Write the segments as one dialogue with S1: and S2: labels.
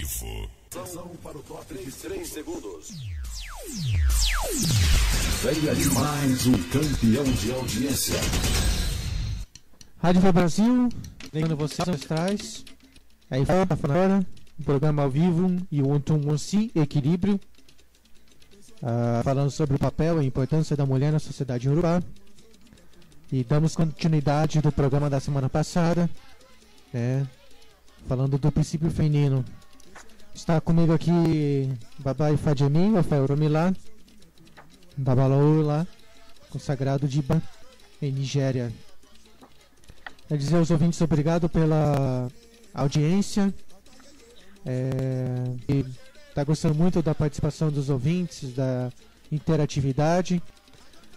S1: vivo.
S2: Atenção para o top de 3 segundos.
S3: Venha de mais um campeão de audiência.
S4: Rádio Fá Brasil, lembrando vocês atrás. Aí tá fora, o programa ao vivo e o Ontum-Monsi, Equilíbrio. Falando sobre o papel e a importância da mulher na sociedade urubá. E damos continuidade do programa da semana passada, né, falando do princípio feminino. Está comigo aqui Babai Fadjemi, Rafael Romilá, Babalaú lá, consagrado de Iban, em Nigéria. Quer dizer aos ouvintes, obrigado pela audiência. Está gostando muito da participação dos ouvintes, da interatividade.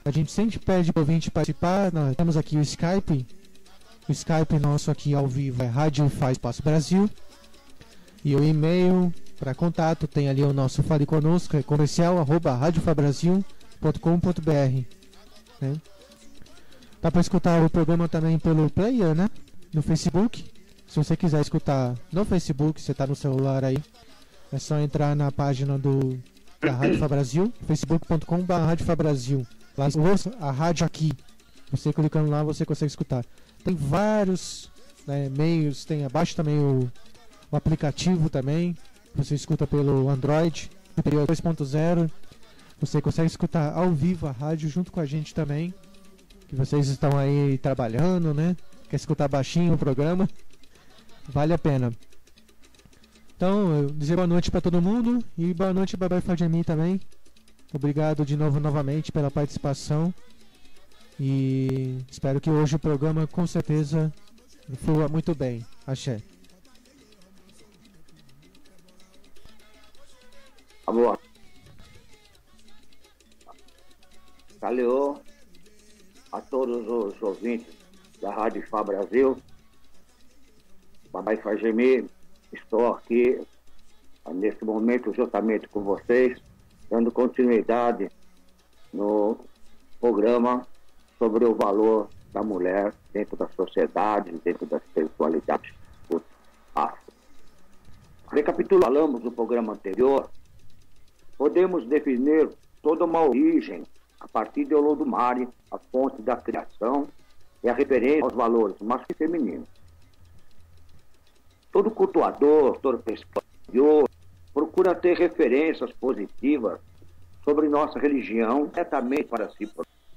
S4: A gente sempre pede para o ouvinte participar. Nós temos aqui o Skype. O Skype nosso aqui ao vivo é Rádio Fá Espaço Brasil. E o e-mail para contato tem ali o nosso Fale Conosco, é comercial@radiofabrasil.com.br, né? Dá para escutar o programa também pelo player, né? No Facebook. Se você quiser escutar no Facebook, você está no celular aí, é só entrar na página da Rádio Fá Brasil, facebook.com/Rádio Fá Brasil. Lá a rádio aqui. Você clicando lá, você consegue escutar. Tem vários, né, meios, tem abaixo também o aplicativo também. Você escuta pelo Android, Superior 2.0. Você consegue escutar ao vivo a rádio junto com a gente também. Que vocês estão aí trabalhando, né? Quer escutar baixinho o programa? Vale a pena. Então, eu dizer boa noite para todo mundo. E boa noite, Babai Fadjemi também. Obrigado de novamente pela participação. E espero que hoje o programa com certeza flua muito bem. Axé.
S5: Amor. Valeu a todos os ouvintes da Rádio Fá Brasil. Babai Fadjemi, estou aqui nesse momento justamente com vocês, dando continuidade no programa sobre o valor da mulher dentro da sociedade, dentro da espiritualidade afro. Recapitulamos o programa anterior, podemos definir toda uma origem a partir de Olodumare, a fonte da criação e a referência aos valores masculino e feminino. Todo cultuador, todo pesquisador procura ter referências positivas sobre nossa religião diretamente para si.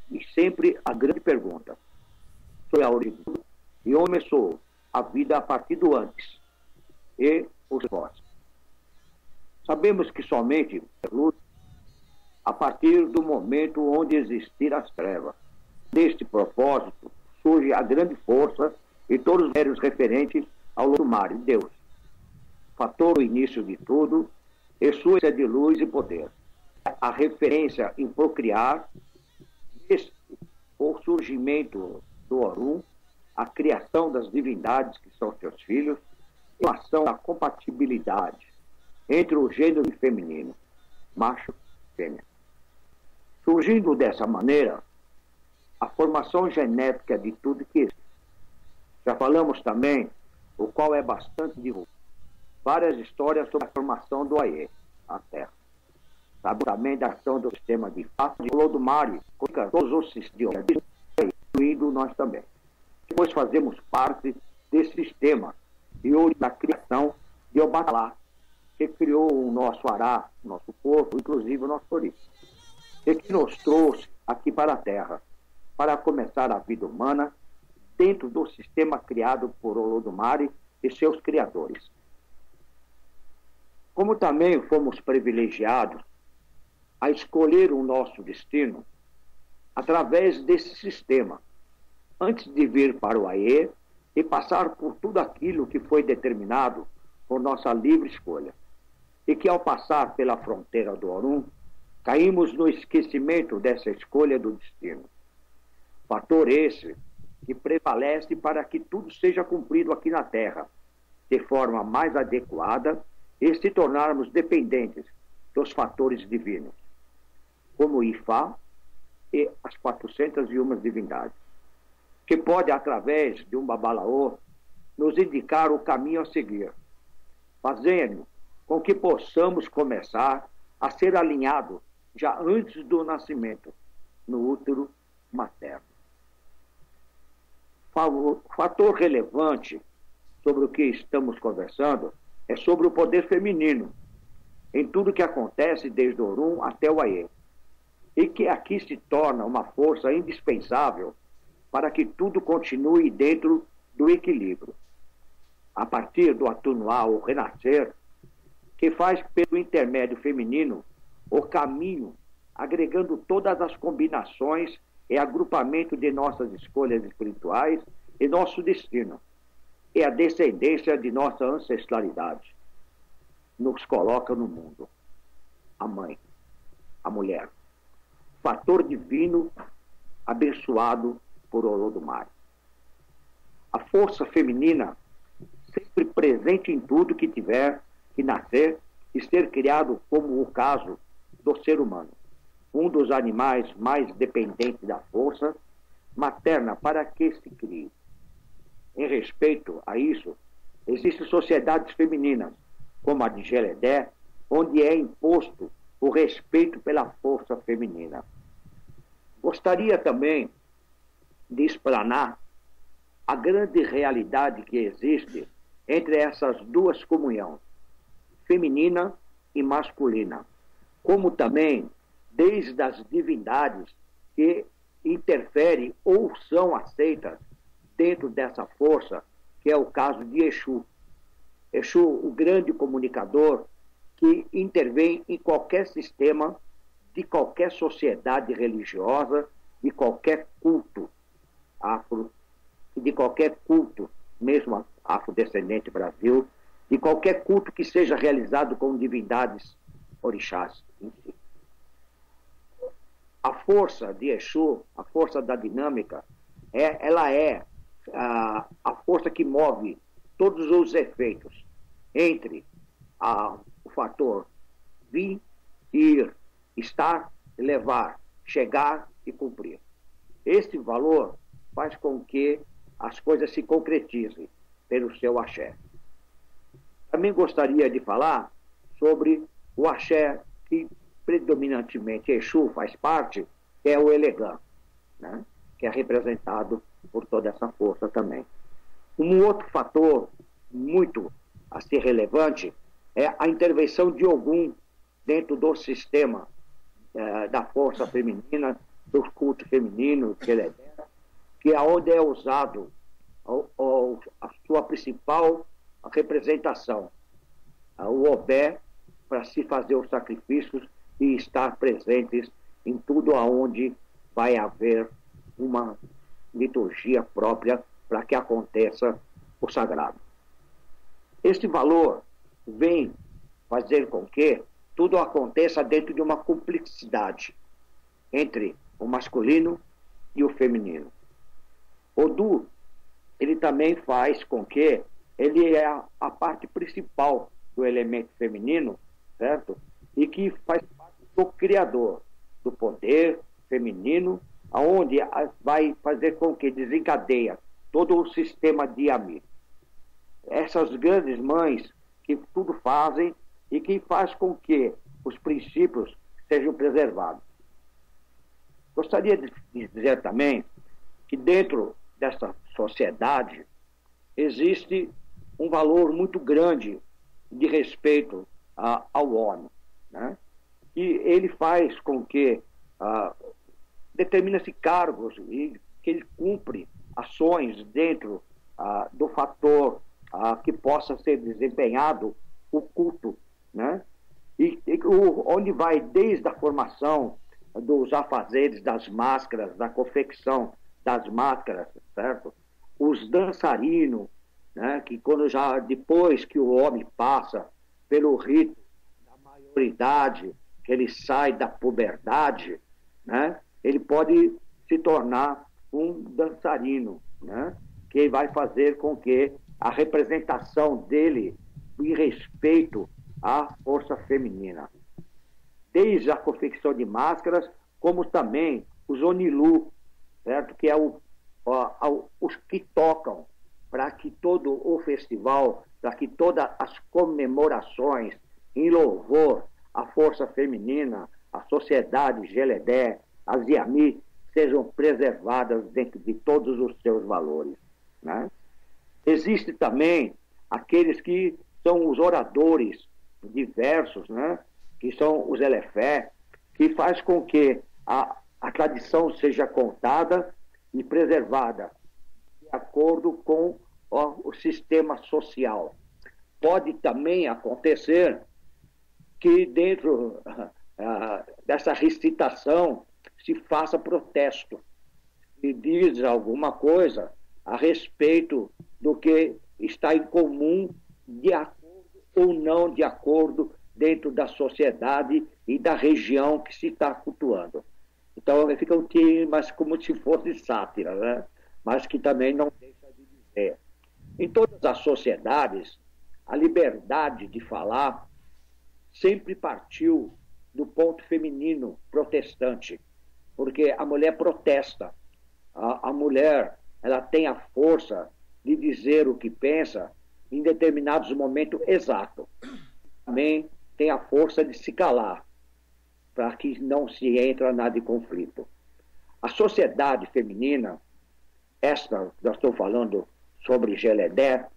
S5: E sempre a grande pergunta: sobre a origem e onde começou a vida a partir do antes e os pós. Sabemos que somente a partir do momento onde existir as trevas. Neste propósito surge a grande força e todos os méritos referentes ao Olodumare, Deus, fator do início de tudo, e sua essência de luz e poder. A referência em procriar, o surgimento do Orum, a criação das divindades que são seus filhos, e a ação da compatibilidade entre o gênero feminino, macho e fêmea. Surgindo dessa maneira, a formação genética de tudo que existe. Já falamos também, o qual é bastante divulgado, várias histórias sobre a formação do Aie, a Terra. Sabe também da ação do sistema de fato de Olodumare, todos os sistemas, incluindo nós também. Depois fazemos parte desse sistema e hoje da criação de Obatalá, que criou o nosso Ará, o nosso corpo, inclusive o nosso Ori, e que nos trouxe aqui para a Terra, para começar a vida humana dentro do sistema criado por Olodumare e seus criadores. Como também fomos privilegiados a escolher o nosso destino através desse sistema, antes de vir para o Aie e passar por tudo aquilo que foi determinado por nossa livre escolha, e que ao passar pela fronteira do Orum, caímos no esquecimento dessa escolha do destino. Fator esse que prevalece para que tudo seja cumprido aqui na Terra, de forma mais adequada e se tornarmos dependentes dos fatores divinos, como Ifá e as 401 divindades, que pode, através de um babalaô, nos indicar o caminho a seguir, fazendo com que possamos começar a ser alinhado já antes do nascimento, no útero materno. Fator relevante sobre o que estamos conversando é sobre o poder feminino, em tudo que acontece desde o Orum até o Aie, e que aqui se torna uma força indispensável para que tudo continue dentro do equilíbrio. A partir do Atunuá, o renascer, que faz pelo intermédio feminino o caminho, agregando todas as combinações e agrupamento de nossas escolhas espirituais e nosso destino, e a descendência de nossa ancestralidade. Nos coloca no mundo. A mãe, a mulher, fator divino abençoado por Olodumare. A força feminina, sempre presente em tudo que tiver que nascer e ser criado, como o caso do ser humano, um dos animais mais dependentes da força materna para que se crie. Em respeito a isso, existem sociedades femininas, como a de Geledé, onde é imposto o respeito pela força feminina. Gostaria também de explanar a grande realidade que existe entre essas duas comunhões, feminina e masculina, como também desde as divindades que interferem ou são aceitas dentro dessa força, que é o caso de Exu. Exu, o grande comunicador que intervém em qualquer sistema, de qualquer sociedade religiosa, de qualquer culto afro, de qualquer culto, mesmo afrodescendente Brasil, de qualquer culto que seja realizado com divindades orixás em si. A força de Exu, a força da dinâmica, ela é a força que move todos os efeitos entre o fator vir, ir, estar, levar, chegar e cumprir. Este valor faz com que as coisas se concretizem pelo seu axé. Também gostaria de falar sobre o axé que predominantemente Exu faz parte, que é o Elegã, né? Que é representado por toda essa força também. Um outro fator muito a ser relevante é a intervenção de Ogum dentro do sistema da força feminina, do culto feminino, que é onde é usado a sua principal representação, o Obé, para se fazer os sacrifícios e estar presentes em tudo aonde vai haver uma liturgia própria para que aconteça o sagrado. Este valor vem fazer com que tudo aconteça dentro de uma complexidade entre o masculino e o feminino. Odu, ele também faz com que ele é a parte principal do elemento feminino, certo? E que faz parte do criador, do poder feminino, aonde vai fazer com que desencadeia todo o sistema de Ami. Essas grandes mães que tudo fazem e que faz com que os princípios sejam preservados. Gostaria de dizer também que dentro dessa sociedade existe um valor muito grande de respeito ao homem, né? E ele faz com que determina-se cargos e que ele cumpre ações dentro do fator que possa ser desempenhado o culto, né? Onde vai desde a formação dos afazeres, das máscaras, da confecção das máscaras, certo? Os dançarinos, né? Que depois que o homem passa pelo rito da maioridade, que ele sai da puberdade, né? Ele pode se tornar um dançarino, né? Que vai fazer com que a representação dele em respeito à força feminina. Desde a confecção de máscaras, como também os Onilu, certo? Que é os que tocam para que todo o festival, para que todas as comemorações em louvor à força feminina, à sociedade Geledé, as IAMI, sejam preservadas dentro de todos os seus valores, né? Existe também aqueles que são os oradores diversos, né? Que são os elefé, que faz com que a tradição seja contada e preservada de acordo com o sistema social. Pode também acontecer que dentro dessa recitação se faça protesto e diz alguma coisa a respeito do que está em comum, de acordo ou não de acordo, dentro da sociedade e da região que se está cultuando. Então fica um clima como se fosse sátira, né? Mas que também não deixa de dizer. Em todas as sociedades, a liberdade de falar sempre partiu do ponto feminino protestante, porque a mulher protesta. A mulher, ela tem a força de dizer o que pensa em determinados momentos exatos. Também tem a força de se calar, para que não se entre nada de conflito. A sociedade feminina, esta, eu estou falando sobre Geledé,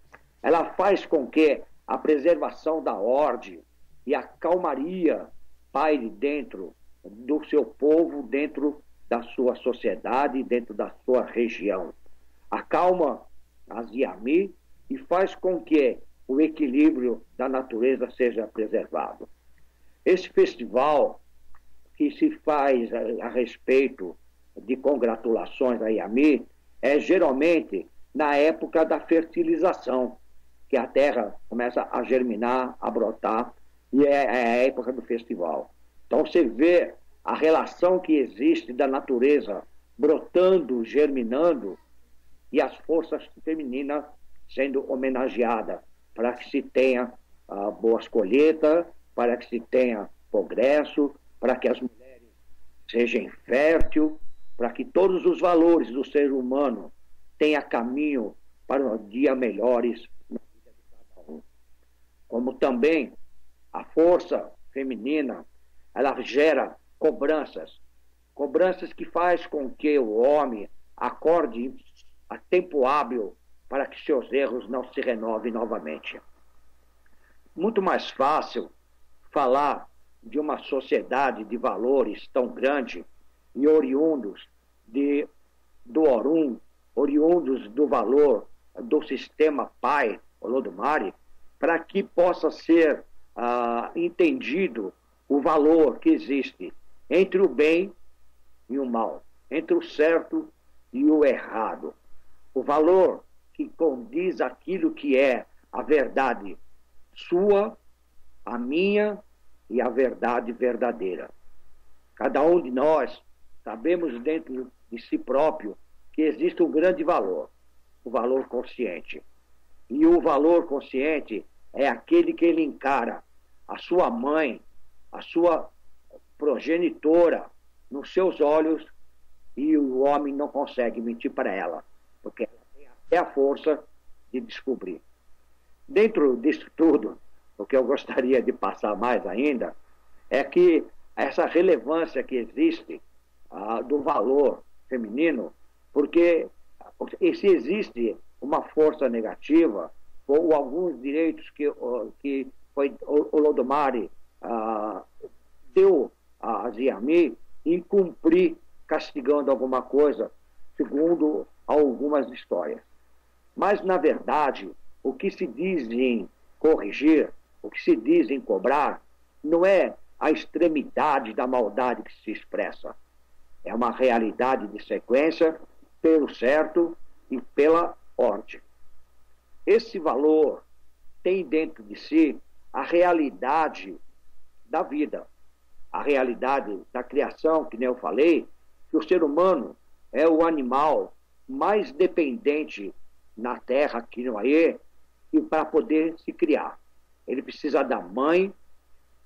S5: ela faz com que a preservação da ordem e a calmaria paire dentro do seu povo, dentro da sua sociedade, dentro da sua região. Acalma as IAMI e faz com que o equilíbrio da natureza seja preservado. Esse festival que se faz a respeito de congratulações à IAMI é geralmente na época da fertilização, que a terra começa a germinar, a brotar, e é a época do festival. Então você vê a relação que existe da natureza brotando, germinando, e as forças femininas sendo homenageadas, para que se tenha boas colheitas, para que se tenha progresso, para que as mulheres sejam férteis, para que todos os valores do ser humano tenham caminho para dias melhores na vida de cada um. Como também a força feminina, ela gera cobranças que faz com que o homem acorde a tempo hábil para que seus erros não se renovem novamente. Muito mais fácil falar de uma sociedade de valores tão grande e oriundos do Orum, oriundos do valor do sistema Pai, Olodumare, para que possa ser entendido o valor que existe entre o bem e o mal, entre o certo e o errado. O valor que condiz aquilo que é a verdade sua, a minha e a verdade verdadeira. Cada um de nós sabemos dentro de si próprio que existe um grande valor, o valor consciente. E o valor consciente é aquele que ele encara a sua mãe, a sua progenitora nos seus olhos, e o homem não consegue mentir para ela, porque ela tem até a força de descobrir. Dentro disso tudo, o que eu gostaria de passar mais ainda é que essa relevância que existe do valor feminino, porque se existe uma força negativa ou alguns direitos que foi Olodumare deu a Ziami em cumprir, castigando alguma coisa, segundo algumas histórias. Mas, na verdade, o que se diz em corrigir, o que se diz em cobrar, não é a extremidade da maldade que se expressa. É uma realidade de sequência pelo certo e pela ordem. Esse valor tem dentro de si a realidade da vida, a realidade da criação, que nem eu falei, que o ser humano é o animal mais dependente na Terra, aqui no Aê, e para poder se criar. Ele precisa da mãe,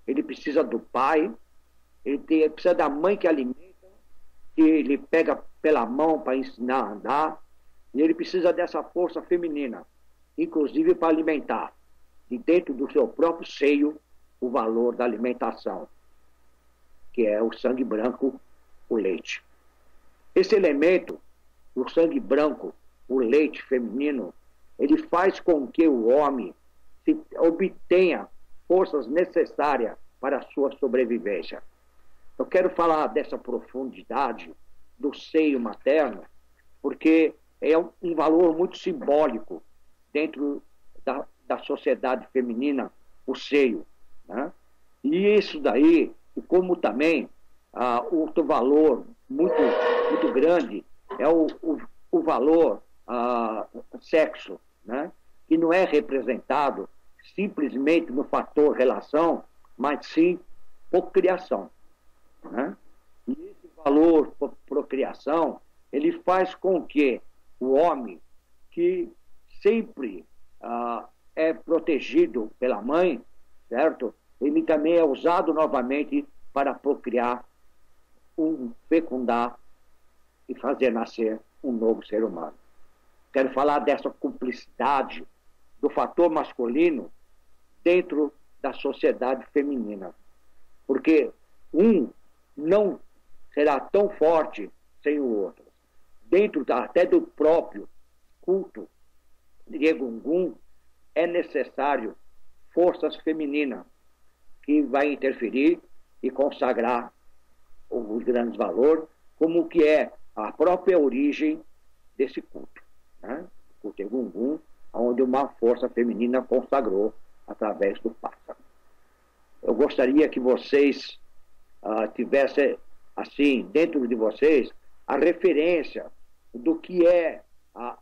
S5: ele precisa do pai, ele precisa da mãe que alimenta, que ele pega pela mão para ensinar a andar, e ele precisa dessa força feminina, inclusive para alimentar. E dentro do seu próprio seio, o valor da alimentação, que é o sangue branco, o leite. Esse elemento, o sangue branco, o leite feminino, ele faz com que o homem obtenha forças necessárias para a sua sobrevivência. Eu quero falar dessa profundidade do seio materno, porque é um valor muito simbólico dentro da sociedade feminina, o seio, né? E isso daí, como também outro valor muito grande é o valor sexo, né? Que não é representado simplesmente no fator relação, mas sim procriação, né? E esse valor procriação, ele faz com que o homem, que sempre é protegido pela mãe, certo? Ele também é usado novamente para procriar, fecundar e fazer nascer um novo ser humano. Quero falar dessa cumplicidade do fator masculino dentro da sociedade feminina, porque um não será tão forte sem o outro. Dentro até do próprio culto de Egungun é necessário forças femininas que vai interferir e consagrar os grandes valores, como que é a própria origem desse culto, né? O culto Egungun, onde uma força feminina consagrou através do pássaro. Eu gostaria que vocês tivessem, assim, dentro de vocês, a referência do que é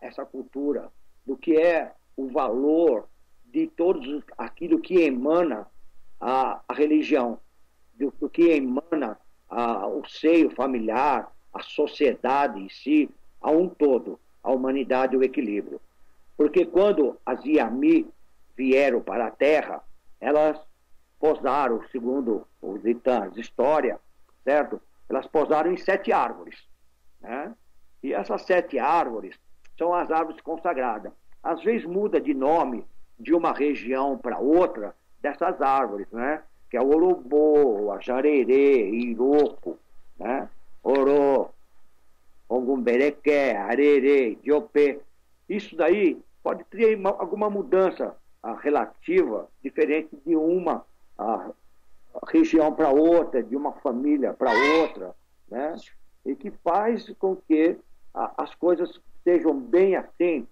S5: essa cultura, do que é o valor de todos aquilo que emana a religião, do que emana o seio familiar, a sociedade em si, a um todo, a humanidade e o equilíbrio. Porque quando as Yami vieram para a Terra, elas posaram, segundo os Itãs, história, certo? Elas posaram em 7 árvores, né? E essas 7 árvores são as árvores consagradas. Às vezes muda de nome de uma região para outra dessas árvores, né? Que é o Orobô, a Jarerê, Iroco, né? Orô, Ogumberequé, Arerê, Diopê. Isso daí pode ter alguma mudança relativa, diferente de uma região para outra, de uma família para outra, né? E que faz com que as coisas sejam bem assim,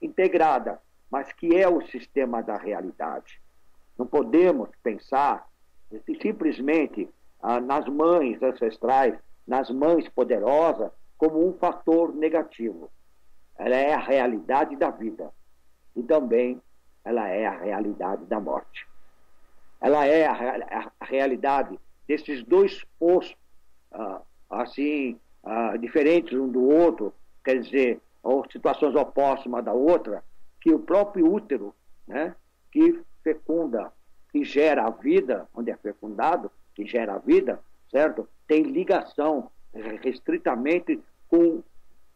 S5: integradas, mas que é o sistema da realidade. Não podemos pensar simplesmente nas mães ancestrais, nas mães poderosas, como um fator negativo. Ela é a realidade da vida e também ela é a realidade da morte. Ela é a realidade desses dois postos, assim, diferentes um do outro, quer dizer, ou situações opostas uma da outra, que o próprio útero, né, que fecunda, que gera a vida, onde é fecundado, que gera a vida, certo? Tem ligação restritamente com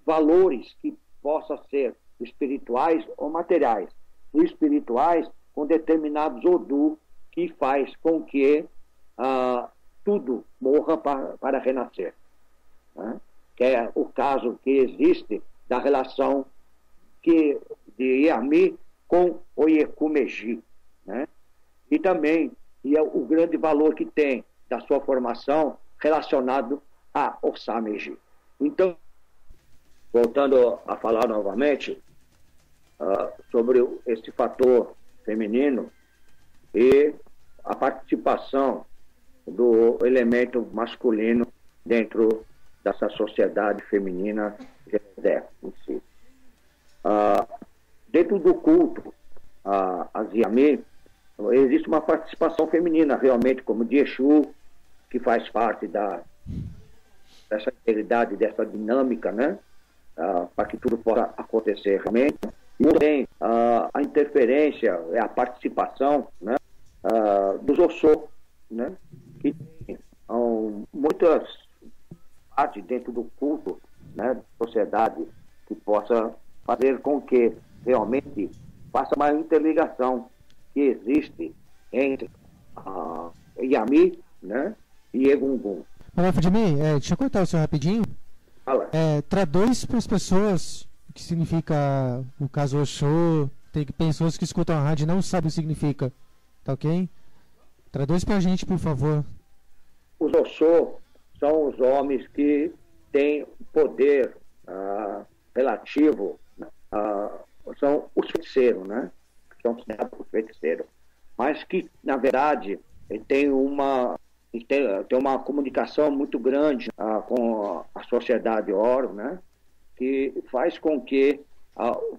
S5: valores que possam ser espirituais ou materiais. Os espirituais com determinados odus que faz com que tudo morra para renascer, né? Que é o caso que existe da relação de Iami com Oiekumeji, né? E também o grande valor que tem da sua formação relacionado a Osameji. Então, voltando a falar novamente sobre esse fator feminino e a participação do elemento masculino dentro dessa sociedade feminina em si. Dentro do culto a Yami, existe uma participação feminina realmente, como de Exu, que faz parte dessa integridade, dessa dinâmica, né? Para que tudo possa acontecer realmente. E também a interferência, a participação, né? Dos Ossô, né? Que tem muitas partes dentro do culto, né? Da sociedade, que possa fazer com que realmente faça uma interligação que existe entre Yami, né, e Egungun.
S4: Olá, Fudimi, deixa eu cortar o seu rapidinho.
S5: Fala.
S4: Traduz para as pessoas o que significa o caso Oxô. Tem pessoas que escutam a rádio e não sabem o que significa. Tá ok? Traduz para a gente, por favor.
S5: Os Oxô são os homens que têm poder relativo, são os feiticeiros, né? São os feiticeiros. Mas que, na verdade, tem uma comunicação muito grande com a sociedade Oro, né? Que faz com que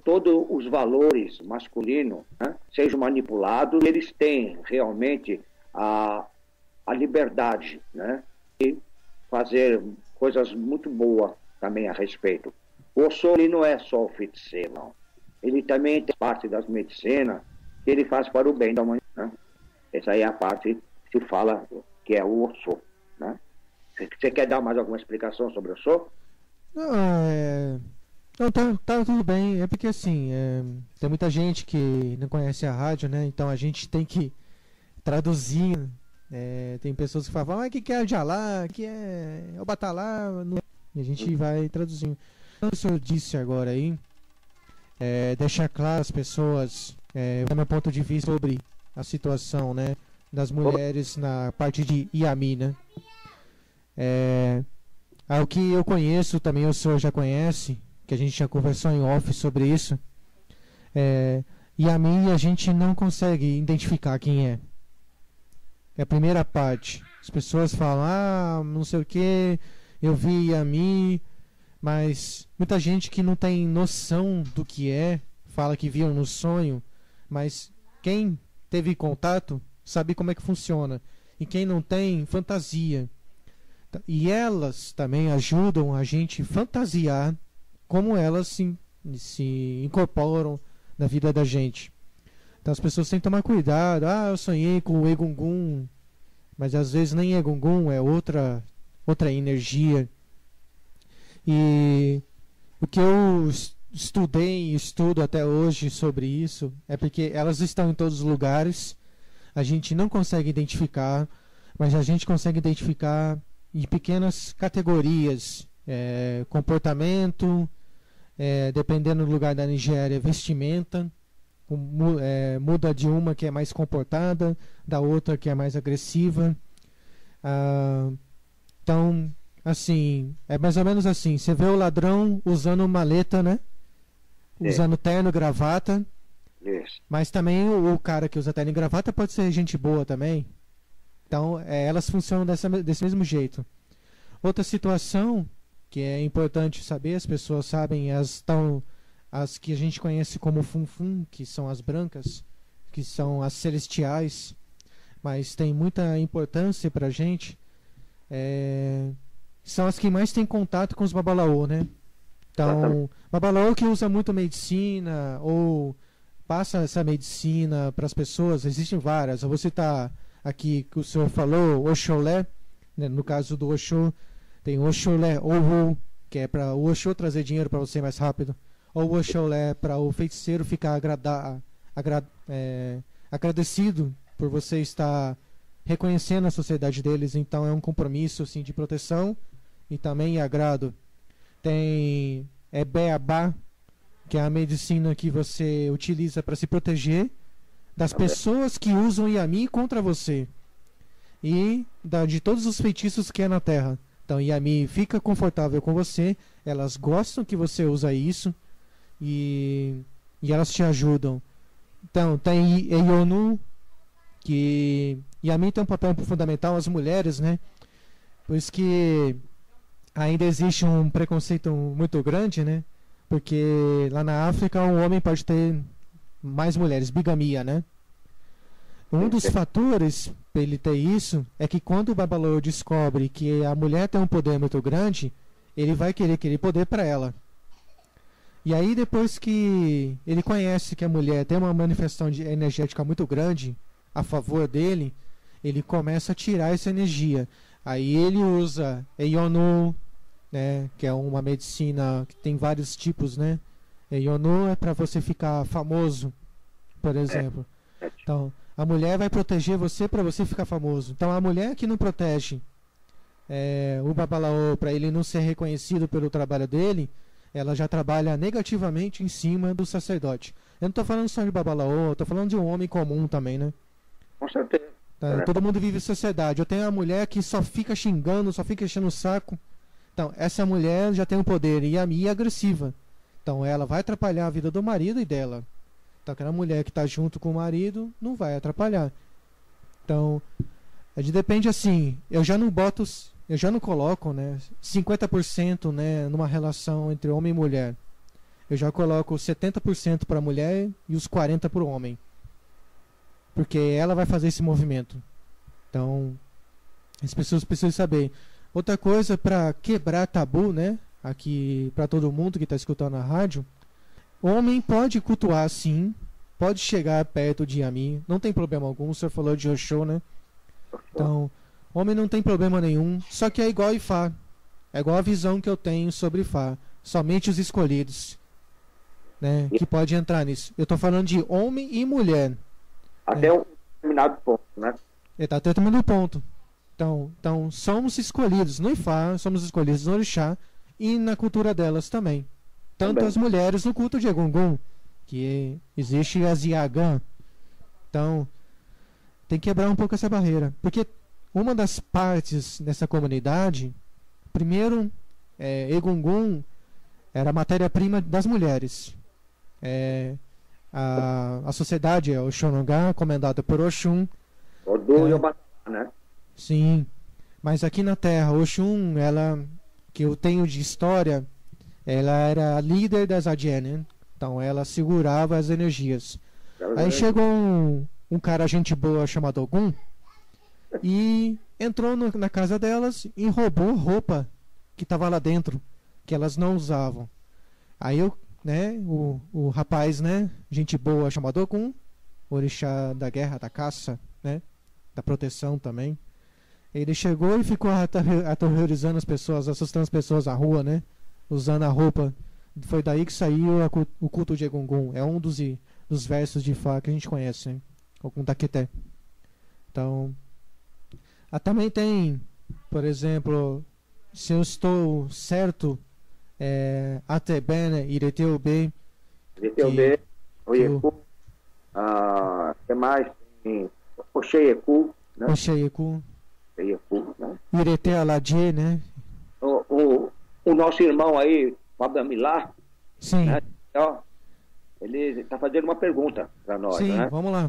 S5: todos os valores masculinos, né, sejam manipulados e eles têm realmente a liberdade, né, de fazer coisas muito boas também a respeito. O Oxô não é só o feiticeiro, não. Ele também tem parte das medicinas que ele faz para o bem da humanidade, né? Essa aí é a parte que se fala que é o Oxô, né? Você quer dar mais alguma explicação sobre o Oxô?
S4: Não, tá tudo bem. É porque assim, tem muita gente que não conhece a rádio, né? Então a gente tem que traduzir. Tem pessoas que falam, o que é Ojalá, que é o Batalá, e a gente vai traduzindo. Então, o senhor disse agora aí, deixar claro às pessoas o meu ponto de vista sobre a situação, né, das mulheres na parte de Yami, né? O que eu conheço, também o senhor já conhece, que a gente já conversou em off sobre isso. Yami a gente não consegue identificar quem é. É a primeira parte. As pessoas falam, não sei o que, eu vi Yami, mas muita gente que não tem noção do que fala que viu no sonho, mas quem teve contato sabe como é que funciona. E quem não tem, fantasia. E elas também ajudam a gente fantasiar como elas se incorporam na vida da gente. Então as pessoas têm que tomar cuidado. Eu sonhei com o Egungun, mas às vezes nem Egungun, é outra energia. E o que eu estudei e estudo até hoje sobre isso é porque elas estão em todos os lugares. A gente não consegue identificar, mas a gente consegue identificar em pequenas categorias. Comportamento, dependendo do lugar da Nigéria, vestimenta. Muda de uma que é mais comportada, da outra que é mais agressiva. Então, assim, é mais ou menos assim. Você vê o ladrão usando maleta, né? Usando terno, gravata.
S5: Isso.
S4: Mas também o cara que usa terno e gravata pode ser gente boa também. Então, elas funcionam desse mesmo jeito. Outra situação que é importante saber, as pessoas sabem, as que a gente conhece como Funfun, que são as brancas, que são as celestiais, mas tem muita importância pra gente, são as que mais têm contato com os Babalaô, né? Então, Babalaô que usa muito medicina, ou passa essa medicina para as pessoas, existem várias. Eu vou citar aqui que o senhor falou, Oxolé, né? No caso do Oxô, tem Oxolé Owo, que é para o Oxô trazer dinheiro para você mais rápido. Ou o Oxolé para o feiticeiro ficar agradecido por você estar reconhecendo a sociedade deles. Então é um compromisso assim, de proteção e também agrado. Tem Beabá, que é a medicina que você utiliza para se proteger das pessoas que usam Yami contra você e de todos os feitiços que é na Terra. Então Yami fica confortável com você, elas gostam que você usa isso e elas te ajudam. Então tem Eyonu, que Yami tem um papel fundamental, as mulheres, né? Pois que ainda existe um preconceito muito grande, né? Porque lá na África um homem pode ter mais mulheres, bigamia, né? Um dos fatores para ele ter isso é que quando o Babalaô descobre que a mulher tem um poder muito grande, ele vai querer aquele poder para ela. E aí depois que ele conhece que a mulher tem uma manifestação energética muito grande a favor dele, ele começa a tirar essa energia. Aí ele usa Eyonu, né, que é uma medicina que tem vários tipos, né? Eyonu é para você ficar famoso, por exemplo. Então, A mulher vai proteger você para você ficar famoso. Então a mulher que não protege o Babalaô para ele não ser reconhecido pelo trabalho dele, ela já trabalha negativamente em cima do sacerdote. Eu não estou falando só de Babalaô, eu estou falando de um homem comum também, né?
S5: Com certeza.
S4: Tá? Todo mundo vive em sociedade. Eu tenho a mulher que só fica xingando, só fica enchendo o saco. Então, essa mulher já tem um poder e é agressiva. Então, ela vai atrapalhar a vida do marido e dela. Então, aquela mulher que está junto com o marido não vai atrapalhar. Então, a gente depende assim. Eu já não coloco, né, 50%, né, numa relação entre homem e mulher. Eu já coloco 70% para a mulher e os 40% para o homem. Porque ela vai fazer esse movimento. Então, as pessoas precisam saber. Outra coisa para quebrar tabu, né? Aqui para todo mundo que está escutando a rádio. O homem pode cultuar sim. Pode chegar perto de Yami. Não tem problema algum. O senhor falou de Oxô, né? Então, homem não tem problema nenhum. Só que é igual Ifá. É igual a visão que eu tenho sobre Ifá. Somente os escolhidos, né, que pode entrar nisso. Eu estou falando de homem e mulher.
S5: Até um determinado ponto, né?
S4: Até um determinado ponto. Então, somos escolhidos no Ifá, somos escolhidos no Orixá e na cultura delas também. Tanto
S5: Também.
S4: as mulheres no culto de Egungun, que existe as Iagã. Então, tem que quebrar um pouco essa barreira. Porque uma das partes dessa comunidade, primeiro, Egungun era a matéria-prima das mulheres. A sociedade é o Xonongá, comandada por Oxum.
S5: Odu e Obatá, né?
S4: Sim, mas aqui na Terra, Oxum, ela, que eu tenho de história, ela era a líder das Adienes, então ela segurava as energias. Aí chegou um cara gente boa chamado Ogum e entrou na casa delas e roubou roupa que estava lá dentro, que elas não usavam. Aí o rapaz, né, gente boa chamado Ogum, orixá da guerra, da caça, né, da proteção também. Ele chegou e ficou aterrorizando as pessoas, assustando as pessoas na rua, né, usando a roupa. Foi daí que saiu o culto de Egungun. É um dos versos de Fá que a gente conhece, né, Ogum Daqueté. Então, também tem, por exemplo, se eu estou certo, Atebene, Ireteubê.
S5: Ireteubê, Oieku, que mais? Tem Oxeieku, né?
S4: Oxeieku,
S5: né?
S4: Irete Aladie, né?
S5: O nosso irmão aí, Fabamilá,
S4: sim,
S5: né? Ó, ele está fazendo uma pergunta para nós,
S4: sim,
S5: né?
S4: vamos lá.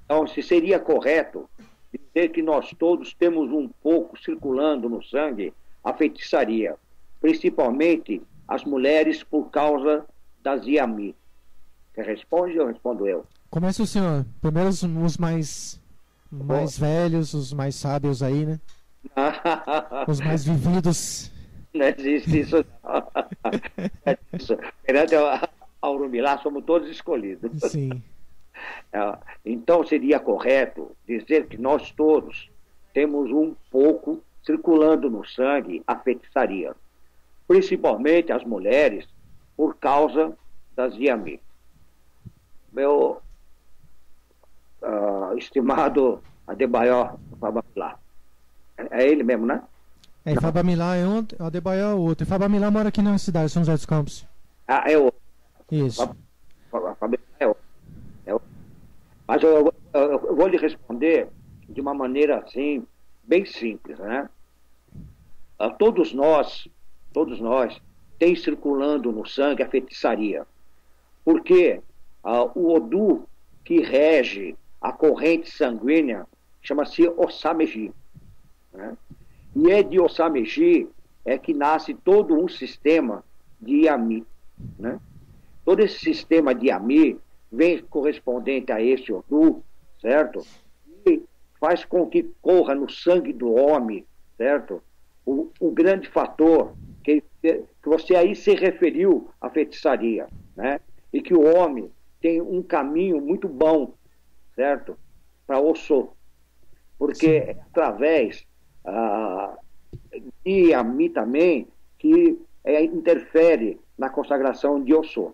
S5: Então, se seria correto dizer que nós todos temos um pouco circulando no sangue a feitiçaria, principalmente as mulheres por causa das Yami. Você responde ou respondo eu?
S4: Começa o senhor. Primeiro os mais velhos, os mais sábios aí, né? Os mais vividos.
S5: Não existe isso. Não é isso. Perante a Urumilá, somos todos escolhidos.
S4: Sim.
S5: Então seria correto dizer que nós todos temos um pouco circulando no sangue a feitiçaria, principalmente as mulheres por causa das Yami. Meu estimado Adebayor Fabamilá, é ele mesmo, né?
S4: Fabamilá é um, Adebayor é outro. Fabamilá mora aqui na cidade, São José dos Campos.
S5: É outro.
S4: Isso.
S5: Fabamilá é outro. Mas eu vou lhe responder de uma maneira assim, bem simples, né? Todos nós tem circulando no sangue a feitiçaria. Porque o Odu que rege a corrente sanguínea chama-se Ossameji, né? E é de Ossameji que nasce todo um sistema de Yami, né? Todo esse sistema de Yami vem correspondente a esse Odu, certo? E faz com que corra no sangue do homem, certo? O grande fator que você aí se referiu à feitiçaria, né? E que o homem tem um caminho muito bom, certo? Para Oxô. Porque é através de Yami também que interfere na consagração de Oxô.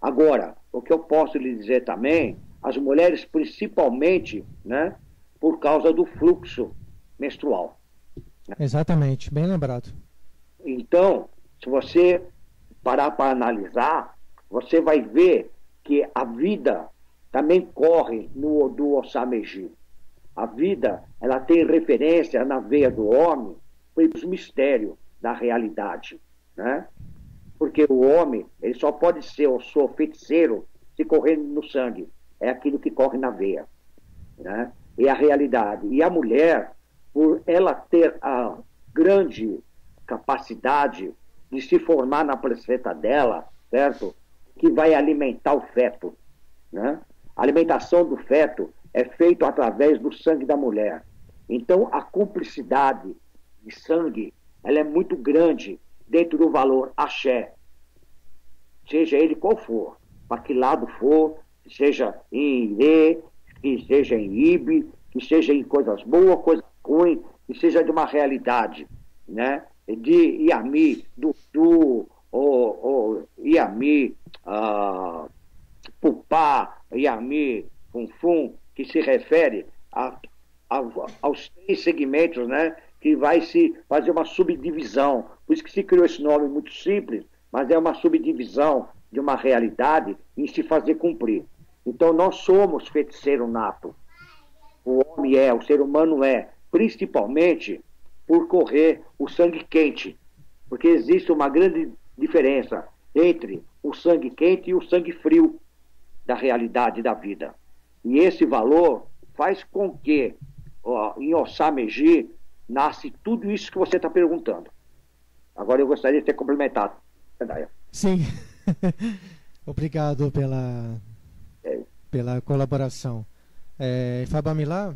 S5: Agora, o que eu posso lhe dizer também, as mulheres principalmente, né, por causa do fluxo menstrual.
S4: Exatamente, bem lembrado.
S5: Então, se você parar para analisar, você vai ver que a vida também corre do Ossameji. A vida, ela tem referência na veia do homem pelos mistérios da realidade, né? Porque o homem, ele só pode ser o seu feiticeiro se correr no sangue. É aquilo que corre na veia, né? É a realidade. E a mulher, por ela ter a grande capacidade de se formar na placenta dela, certo? Que vai alimentar o feto, né? A alimentação do feto é feita através do sangue da mulher. Então, a cumplicidade de sangue, ela é muito grande dentro do valor axé, seja ele qual for, para que lado for, seja em Irê, que seja em Ibe, que seja em coisas boas, coisas ruins, que seja de uma realidade, né? De Iami, Iami, Pupá, Iami, Funfum, que se refere aos 3 segmentos, né? Que vai se fazer uma subdivisão. Por isso que se criou esse nome muito simples, mas é uma subdivisão de uma realidade em se fazer cumprir. Então nós somos feiticeiro nato. O homem o ser humano principalmente por correr o sangue quente. Porque existe uma grande diferença entre o sangue quente e o sangue frio da realidade da vida. E esse valor faz com que, em Ossameji, nasce tudo isso que você está perguntando. Agora eu gostaria de ter complementado.
S4: Sim. Obrigado pela colaboração. Fabamilá,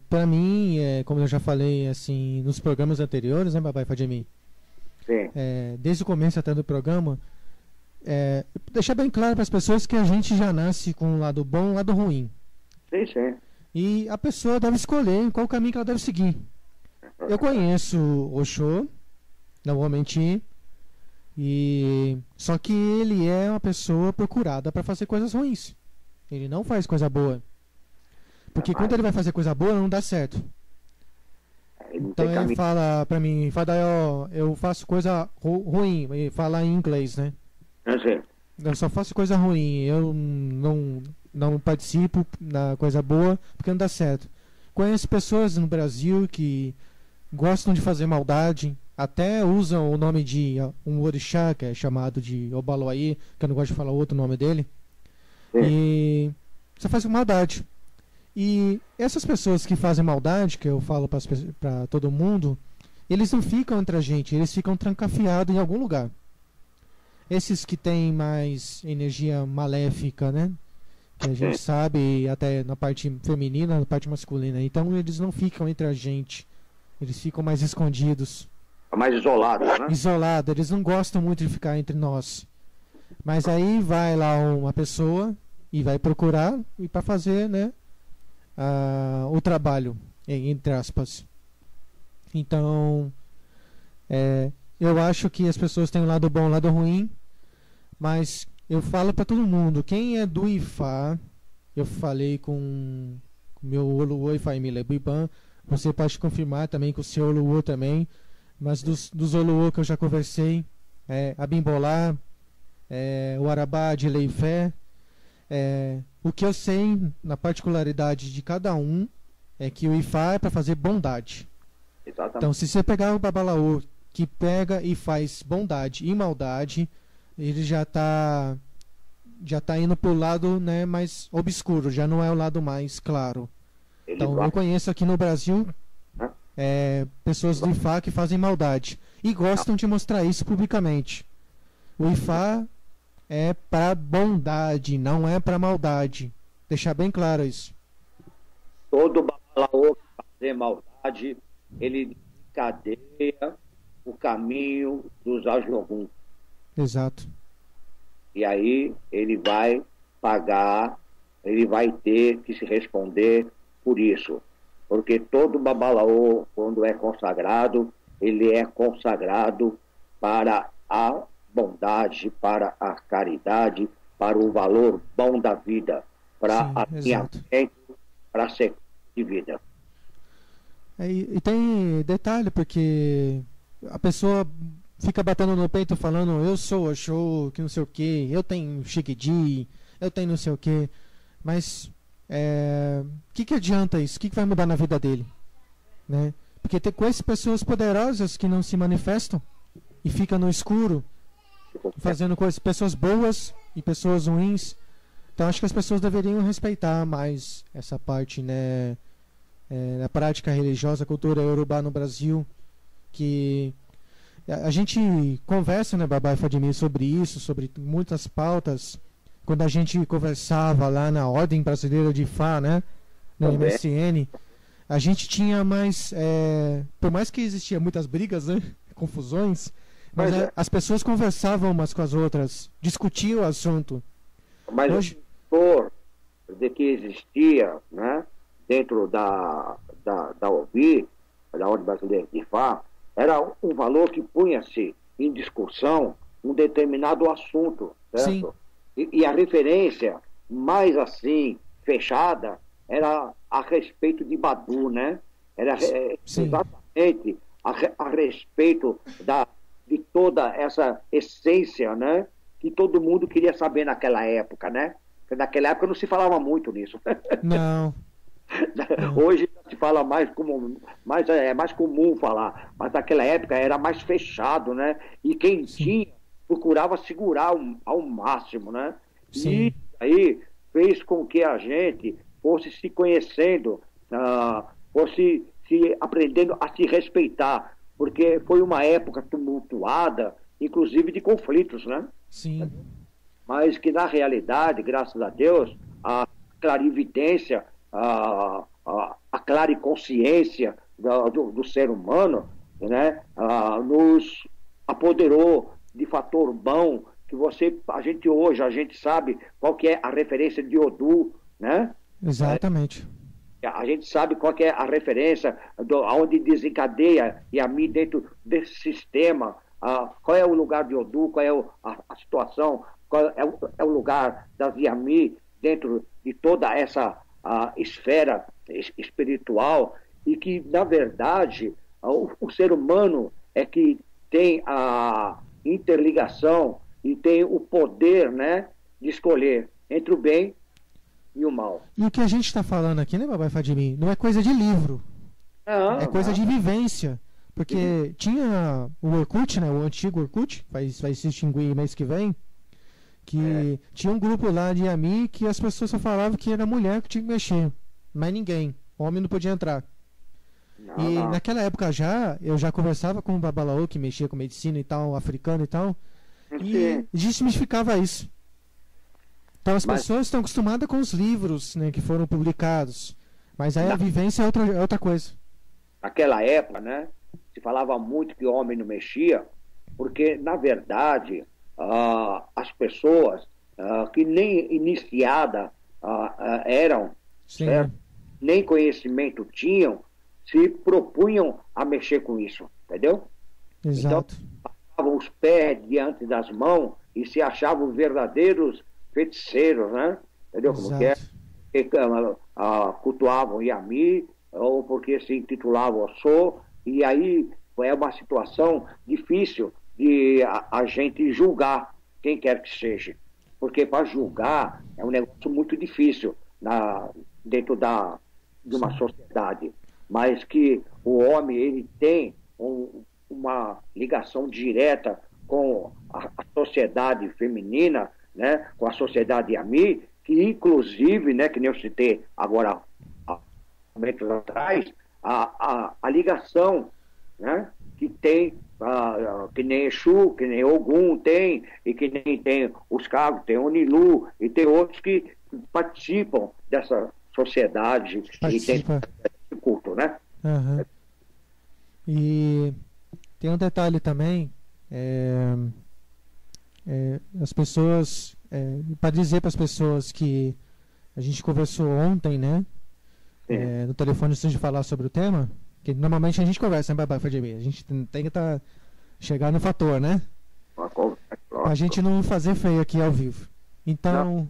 S4: para mim, como eu já falei assim nos programas anteriores, né, Babai Fadimi?
S5: Sim.
S4: Desde o começo até do programa, deixar bem claro para as pessoas que a gente já nasce com um lado bom e um lado ruim.
S5: Sim, sim.
S4: E a pessoa deve escolher qual caminho que ela deve seguir. Eu conheço o Oxô, não vou mentir, só que ele é uma pessoa procurada para fazer coisas ruins. Ele não faz coisa boa. Porque quando ele vai fazer coisa boa, não dá certo. Então ele fala pra mim, eu faço coisa ruim, ele fala em inglês, né?
S5: Sim.
S4: Eu só faço coisa ruim, eu não participo na coisa boa porque não dá certo. Conheço pessoas no Brasil que gostam de fazer maldade, até usam o nome de um orixá, que é chamado de Obaloaí, que eu não gosto de falar outro nome dele. Sim. E você faz maldade. E essas pessoas que fazem maldade, que eu falo para todo mundo, eles não ficam entre a gente, eles ficam trancafiados em algum lugar. Esses que têm mais energia maléfica, né? Que a gente sabe até na parte feminina, na parte masculina. Então eles não ficam entre a gente, eles ficam mais escondidos.
S5: Mais isolados, né?
S4: Isolados, eles não gostam muito de ficar entre nós. Mas aí vai lá uma pessoa e vai procurar e para fazer, né? O trabalho, entre aspas. Então, eu acho que as pessoas têm um lado bom e um lado ruim, mas eu falo para todo mundo, quem é do Ifá, eu falei com o meu Oluô Ifá Emile Buiban, você pode confirmar também com o seu Oluô também, mas dos Oluô que eu já conversei, Abimbolá, o Arabá de Leifé, o que eu sei na particularidade de cada um é que o Ifá é para fazer bondade.
S5: Exatamente.
S4: Então, se você pegar o Babalaô que pega e faz bondade e maldade, ele já está indo para o lado, né, mais obscuro, já não é o lado mais claro. Então, eu conheço aqui no Brasil pessoas do Ifá que fazem maldade e gostam de mostrar isso publicamente. O Ifá é para bondade, não é para maldade. Deixar bem claro isso.
S5: Todo babalaô que fazer maldade, ele cadeia o caminho dos Ajogum.
S4: Exato.
S5: E aí ele vai pagar, ele vai ter que se responder por isso. Porque todo babalaô, quando é consagrado, ele é consagrado para a bondade, para a caridade, para o valor bom da vida, para
S4: Sim, exato.
S5: para a sequência de vida.
S4: E tem detalhe, porque a pessoa fica batendo no peito falando, eu sou Oxô, que não sei o que, eu tenho Shikiди, eu tenho não sei o que, mas que adianta isso? O que vai mudar na vida dele? Né? Porque tem com essas pessoas poderosas que não se manifestam e ficam no escuro, fazendo coisas, pessoas boas e pessoas ruins. Então acho que as pessoas deveriam respeitar mais essa parte, né, na prática religiosa, cultura iorubá no Brasil, que a gente conversa, né, Babá e Fadimir, sobre isso, sobre muitas pautas, quando a gente conversava lá na Ordem Brasileira de Ifá, né, no MSN, a gente tinha mais, por mais que existia muitas brigas, né, confusões, mas as pessoas conversavam umas com as outras, discutiam o assunto.
S5: Mas
S4: hoje,
S5: o valor de que existia, né, dentro da OBI, da Ordem Brasileira de Ifá, era um valor que punha-se em discussão um determinado assunto, certo? E a referência mais assim, fechada, era a respeito de Badu, né? Era exatamente a respeito de toda essa essência, né? Que todo mundo queria saber naquela época, né? Porque naquela época não se falava muito nisso.
S4: Não.
S5: Hoje se fala mais como, é mais comum falar, mas naquela época era mais fechado, né? E quem tinha procurava segurar ao máximo, né?
S4: Sim.
S5: E aí fez com que a gente fosse se conhecendo, fosse se aprendendo a se respeitar, porque foi uma época tumultuada, inclusive de conflitos, né?
S4: Sim.
S5: Mas que na realidade, graças a Deus, a clarividência, a clariconsciência do ser humano, né, nos apoderou de fator bom, que a gente sabe qual que é a referência de Odu, né?
S4: Exatamente.
S5: A gente sabe qual que é a referência aonde desencadeia Yami dentro desse sistema, qual é o lugar de Odu, qual é a situação, qual é o lugar das Yami dentro de toda essa esfera espiritual, e que, na verdade, o ser humano é que tem a interligação e tem o poder, né, de escolher entre o bem e o mal.
S4: E o que a gente está falando aqui, né, Babá Fadimir, não é coisa de livro, é coisa de vivência. Porque tinha o Orkut, né, o antigo Orkut, vai se extinguir mês que vem, que tinha um grupo lá de Yami que as pessoas só falavam que era mulher que tinha que mexer, mas ninguém, homem não podia entrar. Naquela época eu já conversava com o Babalaô, que mexia com medicina e tal, africano e tal, e desmistificava isso. Então as pessoas estão acostumadas com os livros, né, que foram publicados, mas aí a vivência é outra coisa.
S5: Naquela época, né, se falava muito que o homem não mexia, porque, na verdade, as pessoas que nem iniciadas eram, certo? Nem conhecimento tinham, se propunham a mexer com isso, entendeu?
S4: Exato.
S5: Então, passavam os pés diante das mãos e se achavam verdadeiros feiticeiros, né? Entendeu?
S4: Exato.
S5: Como que é? Que cultuavam Yami, ou porque se intitulavam Oxô, e aí é uma situação difícil de a gente julgar quem quer que seja, porque para julgar é um negócio muito difícil dentro de uma sociedade, mas que o homem ele tem uma ligação direta com a sociedade feminina, né, com a sociedade Yami, que inclusive, né, que nem eu citei agora há momentos atrás, a ligação, né, que tem, que nem Exu, que nem Ogum tem, e que nem tem os Cagos, tem o Nilu, e tem outros que participam dessa sociedade e tem esse culto, né?
S4: Uhum. E tem um detalhe também, as pessoas, para dizer para as pessoas que a gente conversou ontem, né? No telefone antes de falar sobre o tema, que normalmente a gente conversa, né, Babá Fadimir? A gente tem que chegar no fator, né? A gente não fazer feio aqui ao vivo. Então,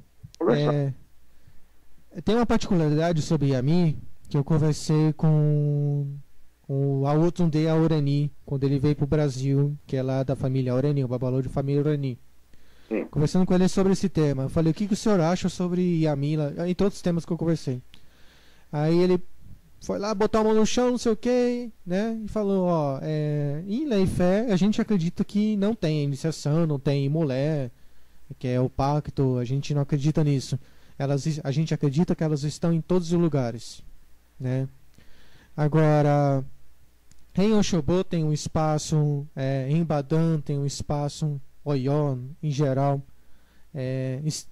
S4: tem uma particularidade sobre Yami que eu conversei com o Awotunde Aurani, quando ele veio pro Brasil, que é lá da família Aurani, o babalô de família Aurani. Conversando com ele sobre esse tema, eu falei, o que o senhor acha sobre Yami, em todos os temas que eu conversei. Aí ele foi lá, botou a mão no chão, não sei o que, né, e falou, ó, em lei e fé, a gente acredita que não tem iniciação, não tem mulher, que é o pacto, a gente não acredita nisso. A gente acredita que elas estão em todos os lugares, né. Agora, em Oxobô tem um espaço, em Badã tem um espaço, Oió em geral,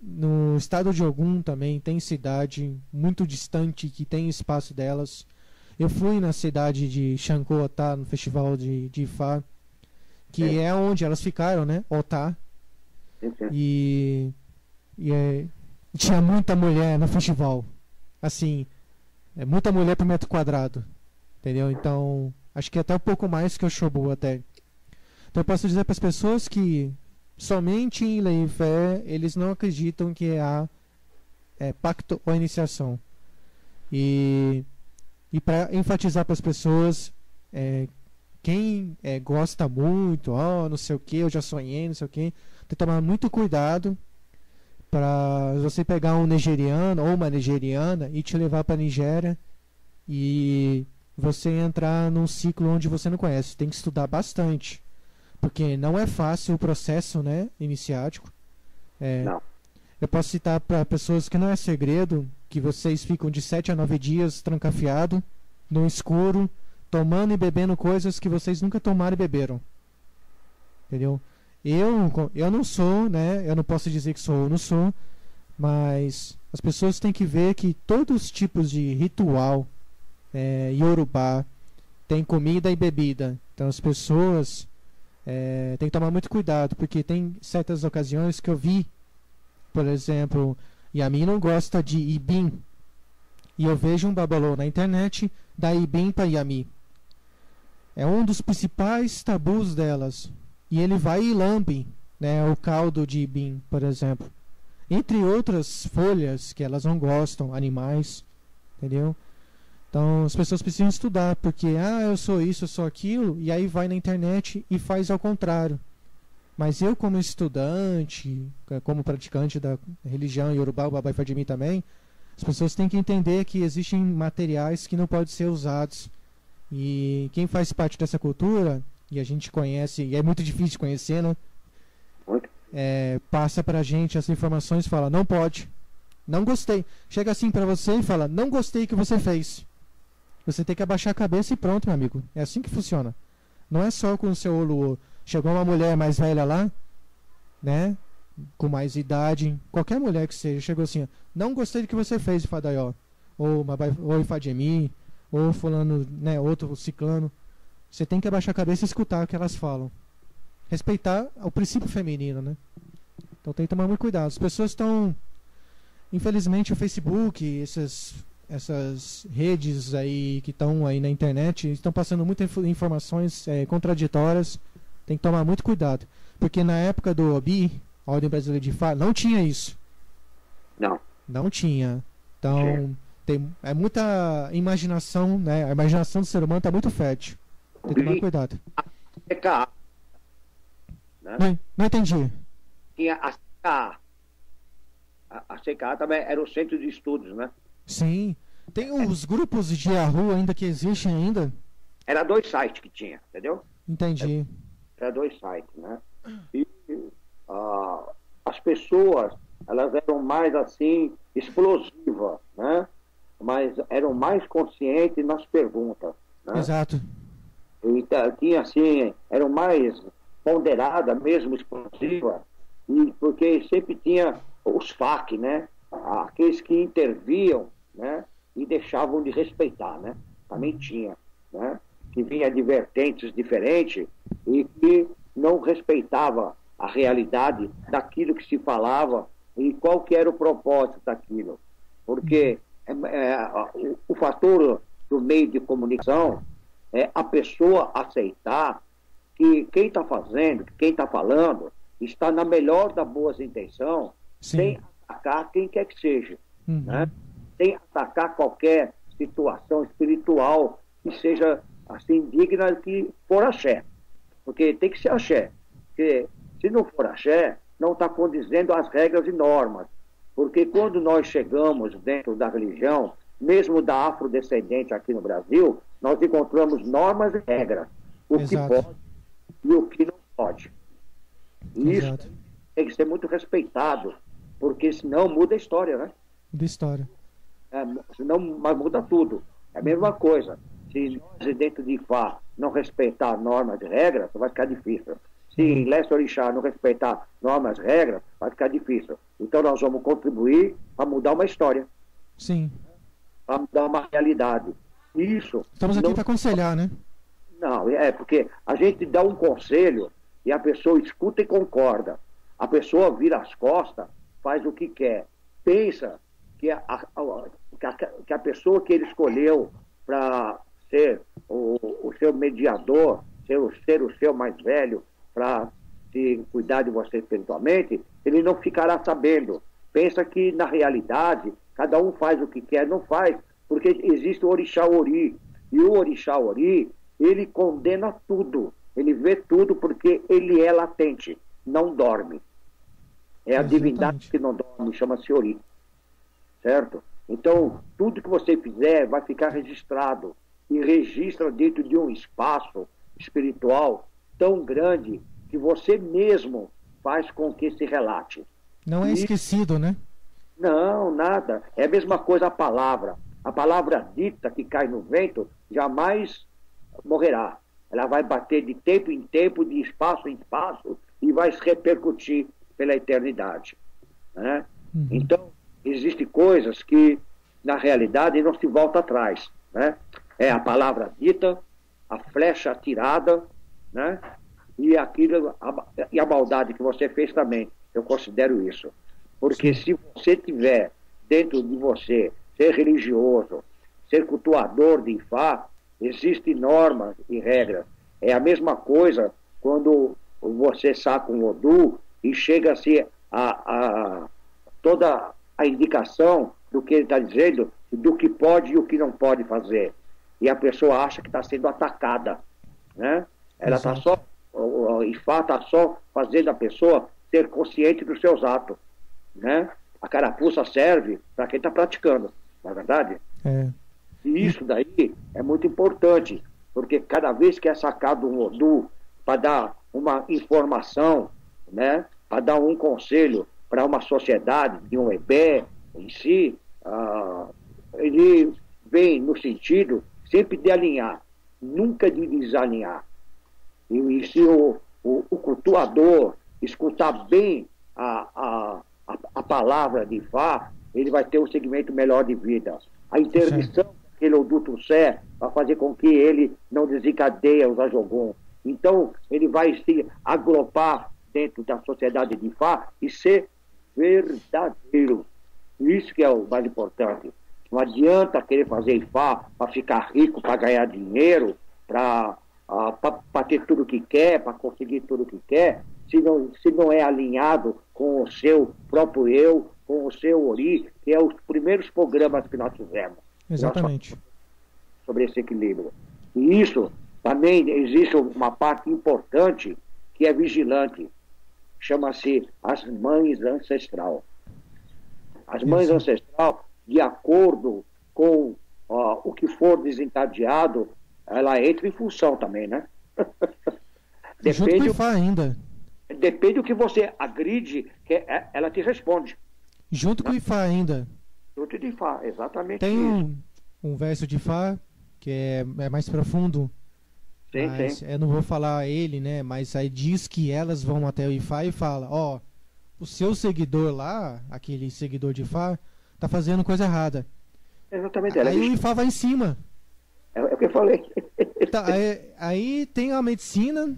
S4: no estado de Ogum também tem cidade muito distante que tem espaço delas. Eu fui na cidade de Xangô-Otá, no festival de Ifá, que é onde elas ficaram, né, Otá, e tinha muita mulher no festival, assim, muita mulher por metro quadrado, entendeu? Então, acho que até um pouco mais que o Oxobô até. Então eu posso dizer para as pessoas que somente em lei e fé eles não acreditam que há pacto ou iniciação. E para enfatizar para as pessoas, quem gosta muito, não sei o que, eu já sonhei, não sei o que, tem que tomar muito cuidado para você pegar um nigeriano ou uma nigeriana e te levar para a Nigéria e você entrar num ciclo onde você não conhece. Tem que estudar bastante, porque não é fácil o processo, né, iniciático.
S5: Não.
S4: Eu posso citar para pessoas que não é segredo que vocês ficam de 7 a 9 dias trancafiado no escuro, tomando e bebendo coisas que vocês nunca tomaram e beberam, entendeu? Eu não sou, né, eu não posso dizer que sou ou não sou, mas as pessoas têm que ver que todos os tipos de ritual Yorubá tem comida e bebida. Então as pessoas têm que tomar muito cuidado, porque tem certas ocasiões que eu vi, por exemplo, Yami não gosta de Ibim, e eu vejo um babalô na internet da Ibim para Yami. É um dos principais tabus delas. E ele vai e lambe, né, o caldo de Ibim, por exemplo. Entre outras folhas que elas não gostam, animais, entendeu? Então as pessoas precisam estudar, porque eu sou isso, eu sou aquilo, e aí vai na internet e faz ao contrário. Mas eu, como estudante, como praticante da religião Yorubá, o Babai Fadimi também, as pessoas têm que entender que existem materiais que não podem ser usados. E quem faz parte dessa cultura, e a gente conhece, e é muito difícil conhecer, né? Passa pra gente as informações e fala, não pode, não gostei. Chega assim pra você e fala, não gostei que você fez. Você tem que abaixar a cabeça e pronto, meu amigo. É assim que funciona. Não é só com o seu olho. Chegou uma mulher mais velha lá, né, com mais idade, qualquer mulher que seja, chegou assim, não gostei do que você fez, Fadaió, ou Ifademi, ou fulano, né, outro ciclano. Você tem que abaixar a cabeça e escutar o que elas falam. Respeitar o princípio feminino, né? Então tem que tomar muito cuidado. As pessoas estão, infelizmente, o Facebook, essas redes aí que estão aí na internet, estão passando muitas informações contraditórias. Tem que tomar muito cuidado. Porque na época do OBI, a Ordem Brasileira de Ifá, não tinha isso. Não tinha. Então, é muita imaginação, né? A imaginação do ser humano está muito fértil. Tem que tomar cuidado. Não entendi.
S5: Tinha a CKA. A CKA também era o centro de estudos, né?
S4: Sim. Tem os grupos de Yahoo ainda que existem ainda?
S5: Era 2 sites que tinha, entendeu?
S4: Entendi.
S5: Era 2 sites, né? E as pessoas, elas eram mais assim, explosivas, né? Mas eram mais conscientes nas perguntas, né?
S4: Exato.
S5: E tinha assim, eram mais ponderadas, mesmo explosivas, e porque sempre tinha os FAQ, né? Aqueles que interviam, né? E deixavam de respeitar, né? Também tinha, né? Que vinha de vertentes diferentes e que não respeitava a realidade daquilo que se falava e qual que era o propósito daquilo. Porque o fator do meio de comunicação é a pessoa aceitar que quem está fazendo, que quem está falando, está na melhor das boas intenções
S4: Sim.
S5: sem atacar quem quer que seja,
S4: Uhum.
S5: né? Sem atacar qualquer situação espiritual que seja assim digna que for axé. Porque tem que ser axé. Porque se não for axé, não está condizendo às regras e normas. Porque quando nós chegamos dentro da religião, mesmo da afrodescendente aqui no Brasil, nós encontramos normas e regras. O que
S4: Exato.
S5: pode e o que não pode. E isso
S4: Exato.
S5: tem que ser muito respeitado, porque senão muda a história, né?
S4: Da história.
S5: Senão mas muda tudo. É a mesma coisa. Se nós dentro de Ifá não respeitar normas e regras, vai ficar difícil. Se Leste Orixá não respeitar normas e regras, vai ficar difícil. Então nós vamos contribuir para mudar uma história,
S4: Sim.
S5: para mudar uma realidade. Isso.
S4: Estamos aqui
S5: não-
S4: para aconselhar, né?
S5: Não, porque a gente dá um conselho e a pessoa escuta e concorda. A pessoa vira as costas, faz o que quer. Pensa que a pessoa que ele escolheu para ser o seu mediador, ser o seu mais velho, para se cuidar de você espiritualmente, ele não ficará sabendo. Pensa que, na realidade, cada um faz o que quer, não faz, porque existe o Orixá Ori. E o Orixá Ori, ele condena tudo, ele vê tudo porque ele é latente, não dorme. É a
S4: Exatamente.
S5: divindade que não dorme, chama-se Ori. Certo? Então, tudo que você fizer vai ficar registrado. E registra dentro de um espaço espiritual tão grande que você mesmo faz com que se relate.
S4: Não é
S5: E-
S4: esquecido, né?
S5: Não, nada. É a mesma coisa a palavra. A palavra dita que cai no vento jamais morrerá. Ela vai bater de tempo em tempo, de espaço em espaço, e vai se repercutir pela eternidade. Né?
S4: Uhum.
S5: Então, existem coisas que, na realidade, não se volta atrás. Né? É a palavra dita, a flecha atirada, né? E a maldade que você fez também. Eu considero isso. Porque se você tiver dentro de você, ser religioso, ser cultuador de Ifá, existem normas e regras. É a mesma coisa quando você saca um Odu e chega-se a toda a indicação do que ele está dizendo, do que pode e o que não pode fazer. E a pessoa acha que está sendo atacada. Né? Ela está só, o Ifá está só fazendo a pessoa ser consciente dos seus atos. Né? A carapuça serve para quem está praticando, não é verdade?
S4: É.
S5: E isso daí é muito importante, porque cada vez que é sacado um Odu para dar uma informação, né, para dar um conselho para uma sociedade, de um EBE em si, ele vem no sentido sempre de alinhar, nunca de desalinhar. E se o cultuador escutar bem a palavra de Ifá, ele vai ter um segmento melhor de vida. A interdição daquele Odu Tussé vai fazer com que ele não desencadeie os Ajogum. Então, ele vai se agrupar dentro da sociedade de Ifá e ser verdadeiro. Isso que é o mais importante. Não adianta querer fazer Ifá para ficar rico, para ganhar dinheiro, para ter tudo que quer, para conseguir tudo que quer, se não é alinhado com o seu próprio eu, com o seu Ori, que é os primeiros programas que nós fizemos.
S4: Exatamente.
S5: Sobre esse equilíbrio. E isso também existe uma parte importante que é vigilante. Chama-se as mães ancestral. As mães ancestral, de acordo com o que for desencadeado, ela entra em função também, né?
S4: Junto com o Ifá ainda.
S5: Depende do que você agride, ela te responde.
S4: Junto com o Ifá ainda.
S5: Junto de Ifá, exatamente
S4: Tem
S5: isso.
S4: um verso de Ifá que é mais profundo.
S5: Sim,
S4: Mas
S5: sim.
S4: eu não vou falar ele, né? Mas aí diz que elas vão até o Ifá e fala, ó, o seu seguidor lá, aquele seguidor de Ifá, tá fazendo coisa errada.
S5: Exatamente. Ela
S4: Aí o Ifá vai em cima.
S5: é o que eu falei.
S4: Tá, aí tem a medicina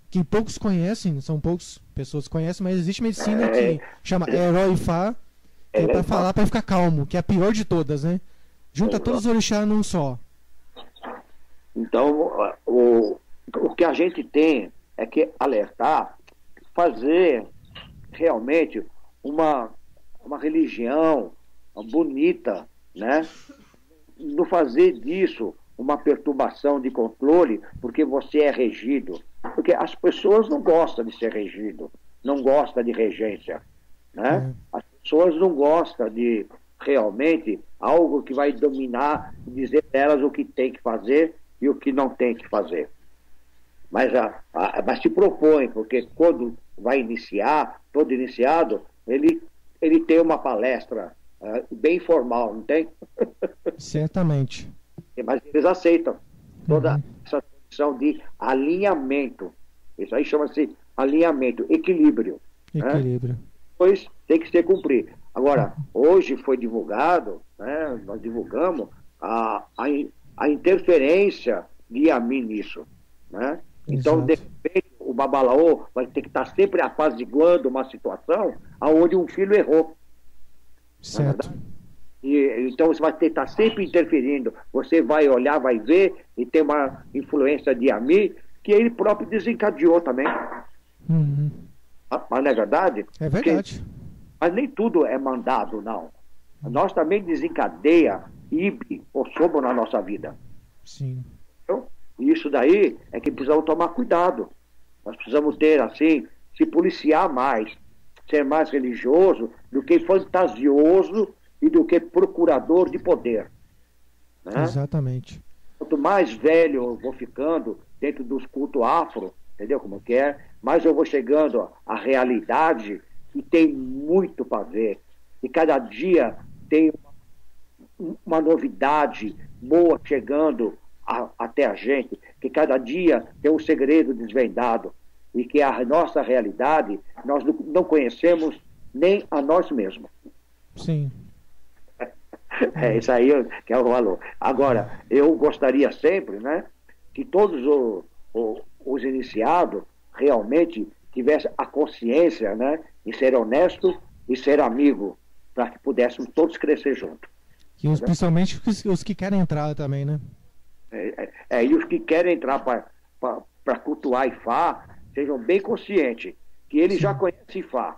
S4: que poucos conhecem, são poucas pessoas que conhecem, mas existe medicina que chama Herói Ifá, que é pra falar pra ficar calmo, que é a pior de todas, né? Junta todos os orixás num só.
S5: Então, o que a gente tem é que alertar, fazer realmente uma uma religião bonita, né? Não fazer disso uma perturbação de controle, porque você é regido. Porque as pessoas não gostam de ser regido, não gostam de regência, né? As pessoas não gostam de realmente algo que vai dominar e dizer para elas o que tem que fazer e o que não tem que fazer. Mas se propõe, porque quando vai iniciar, todo iniciado, ele tem uma palestra bem formal, não tem?
S4: Certamente.
S5: Mas eles aceitam toda essa condição de alinhamento. Isso aí chama-se alinhamento, equilíbrio.
S4: Equilíbrio.
S5: Né? Pois tem que ser cumprido. Agora, hoje foi divulgado, né, nós divulgamos a interferência de Yamin nisso. Né? Então, de repente, o Babalaô vai ter que estar sempre apaziguando uma situação onde um filho errou.
S4: Certo.
S5: Então você vai ter que estar sempre interferindo. Você vai olhar, vai ver, e tem uma influência de Yamin que ele próprio desencadeou também. Mas não é verdade?
S4: É verdade.
S5: Mas nem tudo é mandado, não. Nós também desencadeia IB ou sobo na nossa vida.
S4: Sim.
S5: Então, isso daí é que precisamos tomar cuidado. Nós precisamos ter, assim, se policiar mais, ser mais religioso do que fantasioso e do que procurador de poder. Né?
S4: Exatamente.
S5: Quanto mais velho eu vou ficando dentro dos cultos afro, entendeu como que é? Mais eu vou chegando à realidade e tem muito para ver. E cada dia tem uma novidade boa chegando até a gente, que cada dia tem um segredo desvendado e que a nossa realidade nós não conhecemos nem a nós mesmos.
S4: Sim.
S5: É isso aí que é o valor. Agora, eu gostaria sempre, né, que todos os iniciados realmente tivessem a consciência, né, de ser honesto e ser amigo, para que pudéssemos todos crescer juntos.
S4: E principalmente os que querem entrar também, né?
S5: E os que querem entrar para cultuar Ifá, sejam bem conscientes que ele já conhece Ifá.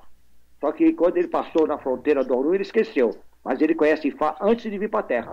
S5: Só que quando ele passou na fronteira do Ouro, ele esqueceu. Mas ele conhece Ifá antes de vir para a Terra.